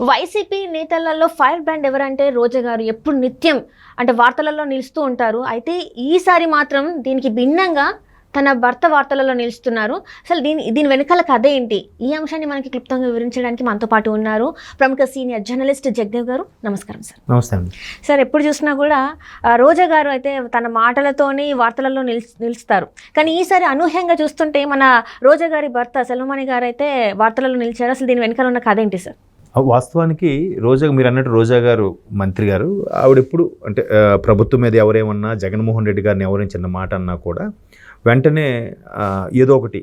YCP నేతలలో fire brand ఎవరంటే రోజా గారు. ఎప్పుడు నిత్యం అంటే వార్తలలో నిలుస్తూ ఉంటారు. అయితే ఈసారి మాత్రం దీనికి భిన్నంగా తన భర్త వార్తలలో నిలుస్తున్నారు. అసలు దీని వెనకాల కథ ఏంటి? ఈ అంశాన్ని మనకి క్లుప్తంగా వివరించడానికి మనతో పాటు ఉన్నారు ప్రముఖ సీనియర్ జర్నలిస్ట్ జగదేవ్ గారు. నమస్కారం సార్. నమస్తే అండి సార్. ఎప్పుడు చూసినా కూడా రోజా గారు అయితే తన మాటలతోని వార్తలలో నిలుస్తారు. కానీ ఈసారి అనూహ్యంగా చూస్తుంటే మన రోజా గారి భర్త సెల్వమణి గారు అయితే వార్తలలో నిలిచారు. అసలు దీని వెనకాల ఉన్న కథ ఏంటి సార్? వాస్తవానికి మీరు అన్నట్టు రోజా గారు మంత్రి గారు ఆవిడెప్పుడు అంటే ప్రభుత్వం మీద ఎవరేమన్నా జగన్మోహన్ రెడ్డి గారిని ఎవరైనా చిన్న మాట అన్నా కూడా వెంటనే ఏదో ఒకటి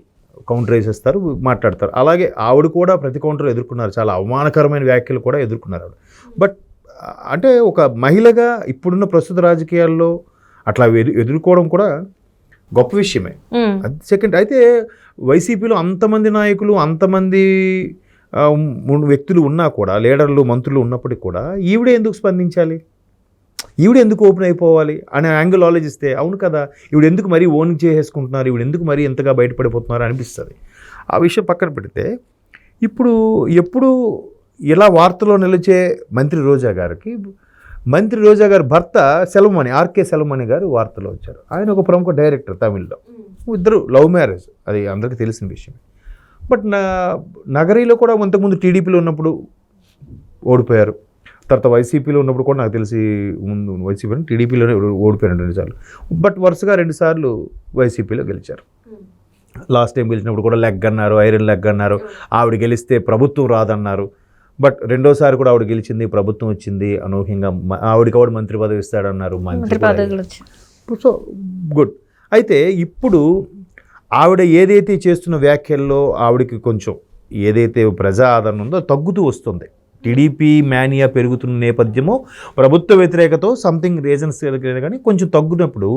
కౌంటర్ వేసేస్తారు, మాట్లాడతారు. అలాగే ఆవిడ కూడా ప్రతి కౌంటర్ ఎదుర్కొన్నారు. చాలా అవమానకరమైన వ్యాఖ్యలు కూడా ఎదుర్కొన్నారు ఆవిడ. బట్ అంటే ఒక మహిళగా ఇప్పుడున్న ప్రస్తుత రాజకీయాల్లో అట్లా ఎదుర్కోవడం కూడా గొప్ప విషయమే. సెకండ్ అయితే వైసీపీలో అంతమంది నాయకులు, అంతమంది వ్యక్తులు ఉన్నా కూడా, లీడర్లు మంత్రులు ఉన్నప్పటికీ కూడా ఈవిడే ఎందుకు స్పందించాలి, ఈవిడ ఎందుకు ఓపెన్ అయిపోవాలి అనే యాంగిల్ ఆలోచిస్తే అవును కదా, ఈవిడ ఎందుకు మరీ ఓన్ చేసేసుకుంటున్నారు, ఈవిడ ఎందుకు మరీ ఎంతగా బయటపడిపోతున్నారు అనిపిస్తుంది. ఆ విషయం పక్కన పెడితే ఇప్పుడు ఎప్పుడు ఇలా వార్తలో నిలిచే మంత్రి రోజా గారి భర్త సెల్వమణి, ఆర్కే సెల్వమణి గారు వార్తలో వచ్చారు. ఆయన ఒక ప్రముఖ డైరెక్టర్ తమిళ్లో. ఇద్దరు లవ్ మ్యారేజ్, అది అందరికీ తెలిసిన విషయం. బట్ నగరీలో కూడా ఇంతకుముందు టీడీపీలో ఉన్నప్పుడు ఓడిపోయారు. తర్వాత వైసీపీలో ఉన్నప్పుడు కూడా నాకు తెలిసి ముందు వైసీపీ టీడీపీలోనే ఓడిపోయారు 2 సార్లు. బట్ వరుసగా 2 సార్లు వైసీపీలో గెలిచారు. లాస్ట్ టైం గెలిచినప్పుడు కూడా లెగ్ అన్నారు, ఐరన్ లెగ్ అన్నారు. ఆవిడ గెలిస్తే ప్రభుత్వం రాదన్నారు. బట్ రెండోసారి కూడా ఆవిడ గెలిచింది, ప్రభుత్వం వచ్చింది. అనూహ్యంగా ఆవిడకి ఆవిడ మంత్రి పదవి ఇస్తాడన్నారు. So good. అయితే ఇప్పుడు ఆవిడ ఏదైతే చేస్తున్న వ్యాఖ్యల్లో ఆవిడకి కొంచెం ఏదైతే ప్రజా ఆదరణ ఉందో తగ్గుతూ వస్తుంది. టీడీపీ మేనియా పెరుగుతున్న నేపథ్యమో, ప్రభుత్వ వ్యతిరేకతో సంథింగ్ రీజన్స్ కానీ కొంచెం తగ్గునప్పుడు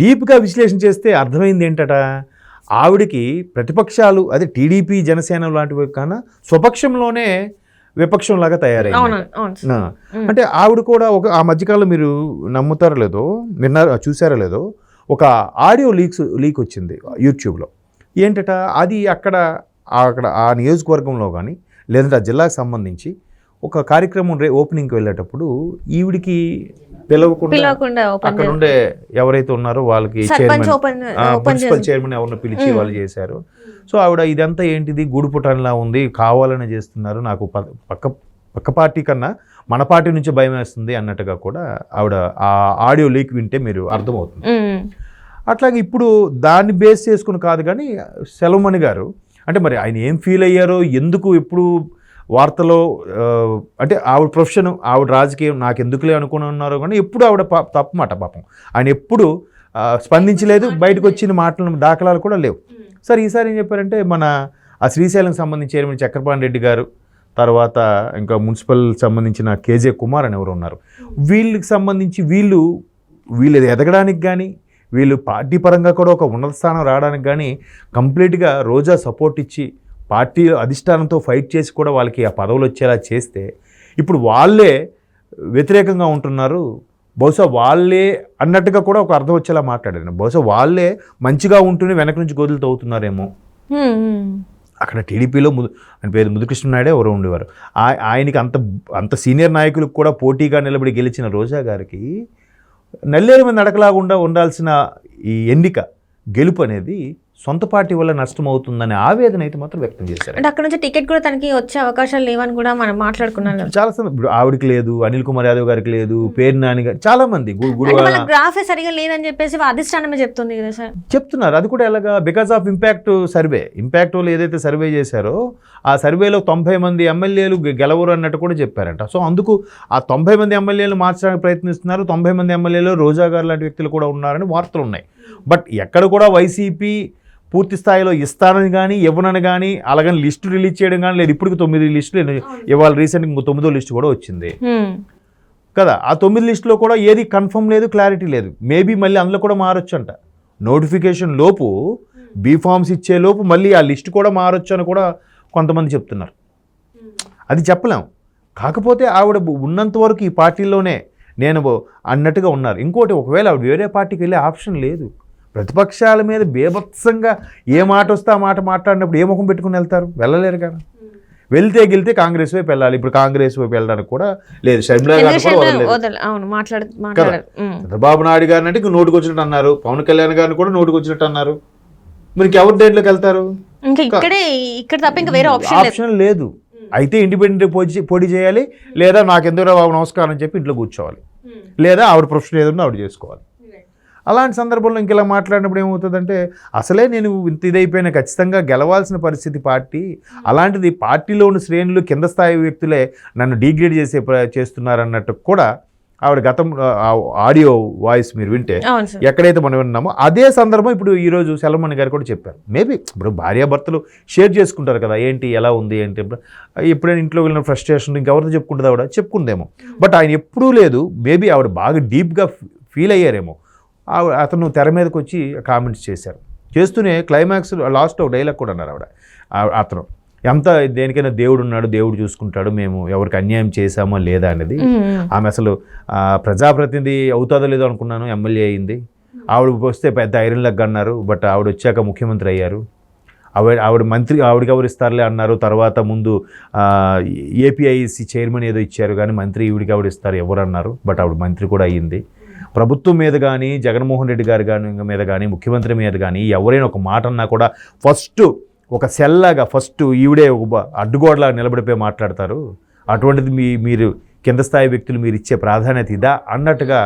డీప్గా విశ్లేషణ చేస్తే అర్థమైంది ఏంటట, ఆవిడకి ప్రతిపక్షాలు అదే టీడీపీ జనసేన లాంటివి కన్నా స్వపక్షంలోనే విపక్షంలాగా తయారైంది. అంటే ఆవిడ కూడా ఆ మధ్యకాలంలో మీరు నమ్ముతారో లేదో, చూసారో లేదో, ఒక ఆడియో లీక్ వచ్చింది యూట్యూబ్లో. ఏంటట అది అక్కడ ఆ నియోజకవర్గంలో కానీ లేదంటే ఆ జిల్లాకు సంబంధించి ఒక కార్యక్రమం ఓపెనింగ్కి వెళ్ళేటప్పుడు ఈవిడికి పిలవకుండా అక్కడ ఉండే ఎవరైతే ఉన్నారో వాళ్ళకి మున్సిపల్ చైర్మన్ ఎవరిని పిలిచి వాళ్ళు చేశారు. సో ఆవిడ ఇదంతా ఏంటిది, గూడుపుటంలా ఉంది, కావాలని చేస్తున్నారు, నాకు పక్క పార్టీ కన్నా మన పార్టీ నుంచి భయం వేస్తుంది అన్నట్టుగా కూడా ఆవిడ ఆ ఆడియో లీక్ వింటే మీరు అర్థమవుతుంది. అట్లాగే ఇప్పుడు దాన్ని బేస్ చేసుకుని కాదు కానీ సెల్వమణి గారు అంటే మరి ఆయన ఏం ఫీల్ అయ్యారో, ఎందుకు ఎప్పుడు వార్తలో అంటే ఆవిడ ప్రొఫెషన్, ఆవిడ రాజకీయం నాకు ఎందుకులే అనుకుని ఉన్నారో కానీ ఎప్పుడు ఆవిడ తప్పు మాట పాపం ఆయన ఎప్పుడు స్పందించలేదు. బయటకు వచ్చిన మాటలు దాఖలాలు కూడా లేవు. సరే ఈసారి ఏం చెప్పారంటే మన ఆ శ్రీశైలం సంబంధించి చైర్మన్ చక్రపాణి రెడ్డి గారు, తర్వాత ఇంకా మున్సిపల్ సంబంధించిన కేజే కుమార్ అని ఎవరు ఉన్నారు, వీళ్ళకి సంబంధించి వీళ్ళు ఎదగడానికి కానీ వీళ్ళు పార్టీ పరంగా కూడా ఒక ఉన్నత స్థానం రావడానికి కానీ కంప్లీట్గా రోజా సపోర్ట్ ఇచ్చి పార్టీ అధిష్టానంతో ఫైట్ చేసి కూడా వాళ్ళకి ఆ పదవులు వచ్చేలా చేస్తే ఇప్పుడు వాళ్ళే వ్యతిరేకంగా ఉంటున్నారు. బహుశా వాళ్ళే అన్నట్టుగా కూడా ఒక అర్థం వచ్చేలా మాట్లాడాను. బహుశా వాళ్ళే మంచిగా ఉంటూనే వెనక నుంచి గోతులు తవ్వుతున్నారేమో. అక్కడ టీడీపీలో ఆయన పేరు ముదుకృష్ణనాయుడే ఎవరో ఉండేవారు. ఆయనకి అంత సీనియర్ నాయకులకు కూడా పోటీగా నిలబడి గెలిచిన రోజా గారికి నల్లేరు మీద నడకలాగా ఉండాల్సిన ఈ ఎన్నిక గెలుపు అనేది సొంత పార్టీ వల్ల నష్టం అవుతుందనే ఆవేదన అయితే మాత్రం వ్యక్తం చేశారు. అంటే అక్కడ నుంచి టికెట్ కూడా తనకి వచ్చే అవకాశాలు లేవని కూడా మనం మాట్లాడుకున్నాం. చాలా ఇప్పుడు ఆవిడకి లేదు, అనిల్ కుమార్ యాదవ్ గారికి లేదు, పేరు నాని గారు, చాలా మంది గ్రాఫే సరిగా లేదని చెప్పేసి అధిష్టానమే చెప్తుంది కదా సార్. చెప్తున్నారు. అది కూడా ఎలాగా, బికాస్ ఆఫ్ ఇంపాక్ట్ వాళ్ళు ఏదైతే సర్వే చేశారో ఆ సర్వేలో 90 మంది ఎమ్మెల్యేలు గెలవరు అన్నట్టు కూడా చెప్పారంట. సో అందుకు ఆ 90 మంది ఎమ్మెల్యేలు మార్చడానికి ప్రయత్నిస్తున్నారు. 90 మంది ఎమ్మెల్యేలు రోజా గారు లాంటి వ్యక్తులు కూడా ఉన్నారని వార్తలు ఉన్నాయి. బట్ ఎక్కడ కూడా వైసీపీ పూర్తి స్థాయిలో ఇస్తానని కానీ ఇవ్వనని కానీ అలాగని లిస్టు రిలీజ్ చేయడం కానీ లేదు. ఇప్పటికి 9 లిస్టులు ఇవాళ రీసెంట్గా 9వ లిస్టు కూడా వచ్చింది కదా. ఆ 9 లిస్టులో కూడా ఏది కన్ఫర్మ్ లేదు, క్లారిటీ లేదు. మేబీ మళ్ళీ అందులో కూడా మారొచ్చు అంట. నోటిఫికేషన్ లోపు బీఫామ్స్ ఇచ్చే లోపు మళ్ళీ ఆ లిస్టు కూడా మారొచ్చు అని కూడా కొంతమంది చెప్తున్నారు. అది చెప్పలేం. కాకపోతే ఆవిడ ఉన్నంత వరకు ఈ పార్టీలోనే నేను అన్నట్టుగా ఉన్నారు. ఇంకోటి, ఒకవేళ ఆవిడ వేరే పార్టీకి వెళ్ళే ఆప్షన్ లేదు. ప్రతిపక్షాల మీద బేభత్సంగా ఏ మాట వస్తే ఆ మాట మాట్లాడినప్పుడు ఏ ముఖం పెట్టుకుని వెళ్తారు? వెళ్ళలేరు కదా. గెలితే కాంగ్రెస్ వైపు వెళ్ళాలి. ఇప్పుడు కాంగ్రెస్ వైపు వెళ్ళడానికి కూడా లేదు. షర్మిలా గారు కూడా వదలలేదు. అవును, చంద్రబాబు నాయుడు గారిని అంటే ఇంక నోటుకు వచ్చినట్టు అన్నారు, పవన్ కళ్యాణ్ గారిని కూడా నోటుకు వచ్చినట్టు అన్నారు. మరి ఎవరి డేట్లోకి వెళ్తారు? ఇక్కడ తప్ప ఇంకా వేరే ఆప్షన్ లేదు. అయితే ఇండిపెండెంట్ పోటీ చేయాలి, లేదా నాకెందుకు బాబు నమస్కారం అని చెప్పి ఇంట్లో కూర్చోవాలి, లేదా ఆవిడ ప్రొఫెషన్ ఏదన్నా ఆవిడ చేసుకోవాలి. అలాంటి సందర్భంలో ఇంకెలా మాట్లాడినప్పుడు ఏమవుతుందంటే అసలే నేను ఇంత ఇదైపోయినా ఖచ్చితంగా గెలవాల్సిన పరిస్థితి పార్టీ, అలాంటిది పార్టీలో ఉన్న శ్రేణులు కింద స్థాయి వ్యక్తులే నన్ను డీగ్రేడ్ చేస్తున్నారన్నట్టు కూడా ఆవిడ గతం ఆడియో వాయిస్ మీరు వింటే ఎక్కడైతే మనం విన్నామో అదే సందర్భం ఇప్పుడు ఈరోజు సెల్వమణి గారు కూడా చెప్పారు. మేబీ ఇప్పుడు భార్యాభర్తలు షేర్ చేసుకుంటారు కదా, ఏంటి ఎలా ఉంది ఏంటి, ఎప్పుడైనా ఇంట్లో వెళ్ళిన ఫ్రస్ట్రేషన్ ఇంకెవరితో చెప్పుకుంటుంది ఆవిడ చెప్పుకుందేమో. బట్ ఆయన ఎప్పుడూ లేదు. మేబీ ఆవిడ బాగా డీప్గా ఫీల్ అయ్యారేమో. అతను తెర మీదకి వచ్చి కామెంట్స్ చేశారు. చేస్తూనే క్లైమాక్స్ లాస్ట్ ఒక డైలాగ్ కూడా అన్నారు ఆవిడ. అతను ఎంత దేనికైనా దేవుడు ఉన్నాడు, దేవుడు చూసుకుంటాడు, మేము ఎవరికి అన్యాయం చేశామో లేదా అనేది. ఆమె అసలు ప్రజాప్రతినిధి అవుతుందో లేదో అనుకున్నాను, ఎమ్మెల్యే అయింది. ఆవిడ వస్తే పెద్ద ఐరన్ లెగ్ అన్నారు, బట్ ఆవిడ వచ్చాక ముఖ్యమంత్రి అయ్యారు. ఆవిడ మంత్రి ఆవిడకి ఎవరు ఇస్తారులే అన్నారు. తర్వాత ముందు ఏపీఐసి చైర్మన్ ఏదో ఇచ్చారు, కానీ మంత్రి ఈవిడికి ఎవరు ఇస్తారు ఎవరు అన్నారు. బట్ ఆవిడ మంత్రి కూడా అయ్యింది. ప్రభుత్వం మీద కానీ జగన్మోహన్ రెడ్డి గారి మీద కానీ ముఖ్యమంత్రి మీద కానీ ఎవరైనా ఒక మాట అన్నా కూడా ఫస్ట్ ఒక సెల్లాగా ఫస్ట్ ఈవిడే ఒక అడ్డుగోడలాగా నిలబడిపోయి మాట్లాడతారు. అటువంటిది మీరు కింద స్థాయి వ్యక్తులు మీరు ఇచ్చే ప్రాధాన్యత ఇదా అన్నట్టుగా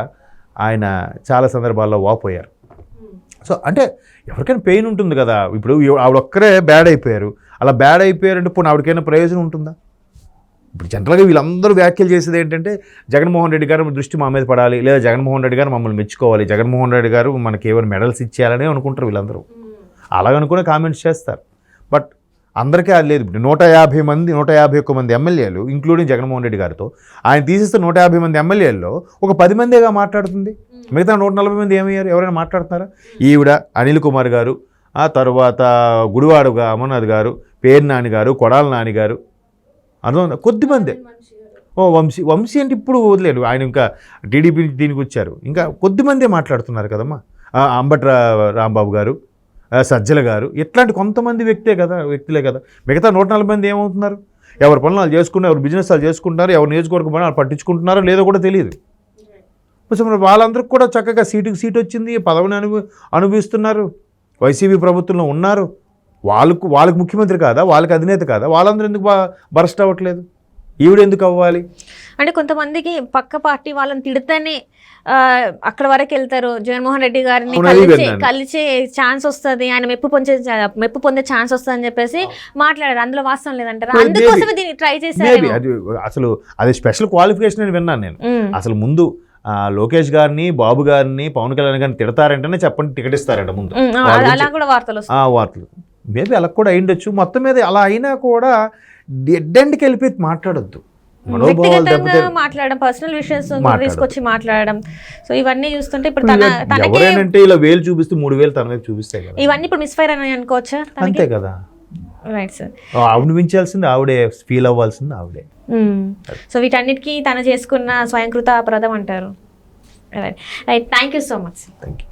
ఆయన చాలా సందర్భాల్లో వాపోయారు. సో అంటే ఎవరికైనా పెయిన్ ఉంటుంది కదా. ఇప్పుడు ఆవిడొక్కరే బ్యాడ్ అయిపోయారు. అలా బ్యాడ్ అయిపోయారంటే పోనీ ఆవిడకైనా ప్రయోజనం ఉంటుందా? ఇప్పుడు జనరల్గా వీళ్ళందరూ వ్యాఖ్యలు చేసేది ఏంటంటే జగన్మోహన్ రెడ్డి గారు దృష్టి మా మీద పడాలి, లేదా జగన్మోహన్ రెడ్డి గారు మమ్మల్ని మెచ్చుకోవాలి, జగన్మోహన్ రెడ్డి గారు మనకి ఏమైనా మెడల్స్ ఇచ్చేయాలని అనుకుంటారు వీళ్ళందరూ. అలాగనుకునే కామెంట్స్ చేస్తారు. బట్ అందరికీ అది లేదు. ఇప్పుడు 151 మంది ఎమ్మెల్యేలు ఇంక్లూడింగ్ జగన్మోహన్ రెడ్డి గారితో ఆయన తీసేస్తే 150 మంది ఎమ్మెల్యేల్లో ఒక 10 మందేగా మాట్లాడుతుంది. మిగతా 140 మంది ఏమయ్యారు? ఎవరైనా మాట్లాడుతున్నారా? ఈవిడ, అనిల్ కుమార్ గారు, ఆ తర్వాత గుడివాడ అమర్నాథ్ గారు, పేరు నాని గారు, కొడాల నాని గారు, అర్థం కొద్దిమందే. వంశీ అంటే ఇప్పుడు వదిలేడు, ఆయన ఇంకా టీడీపీ దీనికి వచ్చారు. ఇంకా కొద్దిమందే మాట్లాడుతున్నారు కదమ్మా. అంబటి రాంబాబు గారు, సజ్జల గారు, ఇట్లాంటి కొంతమంది వ్యక్తులే కదా. మిగతా 140 మంది ఏమవుతున్నారు? ఎవరి పనులు వాళ్ళు చేసుకున్నారు, ఎవరు బిజినెస్ వాళ్ళు చేసుకుంటున్నారు, ఎవరు నియోజకవర్గ పనులు వాళ్ళు పట్టించుకుంటున్నారో లేదో కూడా తెలియదు. వాళ్ళందరికీ కూడా చక్కగా సీటు వచ్చింది, పదవిని అనుభవిస్తున్నారు, వైసీపీ ప్రభుత్వంలో ఉన్నారు. వాళ్ళకు ముఖ్యమంత్రి కాదా, వాళ్ళకి అధినేత కాదా? వాళ్ళందరూ ఎందుకు బరస్ట్ అవ్వట్లేదు? ఈవిడ ఎందుకు అవ్వాలి? అంటే కొంతమందికి పక్క పార్టీ వాళ్ళని తిడితేనే అక్కడ వరకు వెళ్తారు. జగన్మోహన్ రెడ్డి గారిని కలిసే ఛాన్స్ వస్తుంది, ఆయన మెప్పు పొందే ఛాన్స్ వస్తుంది అని చెప్పేసి మాట్లాడారు. అందులో వాస్తవం లేదంటారా? అందుకోసమే దీన్ని ట్రై చేశారు. అసలు అది స్పెషల్ క్వాలిఫికేషన్ అని విన్నాను నేను. అసలు ముందు లోకేష్ గారిని, బాబు గారిని, పవన్ కళ్యాణ్ గారిని తిడతారంటేనే చెప్పండి టికెట్ ఇస్తారంట ముందు. అలా కూడా వార్తలు మేబీ అలా కూడా అయిండొచ్చు. మొత్తం మీద అలా అయినా కూడా డెడ్కి వెళ్ళిపోయి మాట్లాడొద్దు, మాట్లాడడం, పర్సనల్ విషయస్ తీసుకొచ్చి మాట్లాడడం. సో ఇవన్నీ చూస్తుంటే ఇప్పుడు ఎవరేనంటే ఇలా వేలు చూపిస్తూ 3000 తన వైపు చూపిస్తాయి కదా, ఇవన్నీ ఇప్పుడు మిస్ఫైర్ అని అనుకోవచ్చా? అంతే కదా. Right sir. ఆవిడ మించాల్సింది ఆవిడే, ఫీల్ అవ్వాల్సింది ఆవిడే. సో వీటన్నిటికీ తను చేసుకున్న స్వయంకృత అపరాధం అంటారు. Right, thank you so much. Thank you.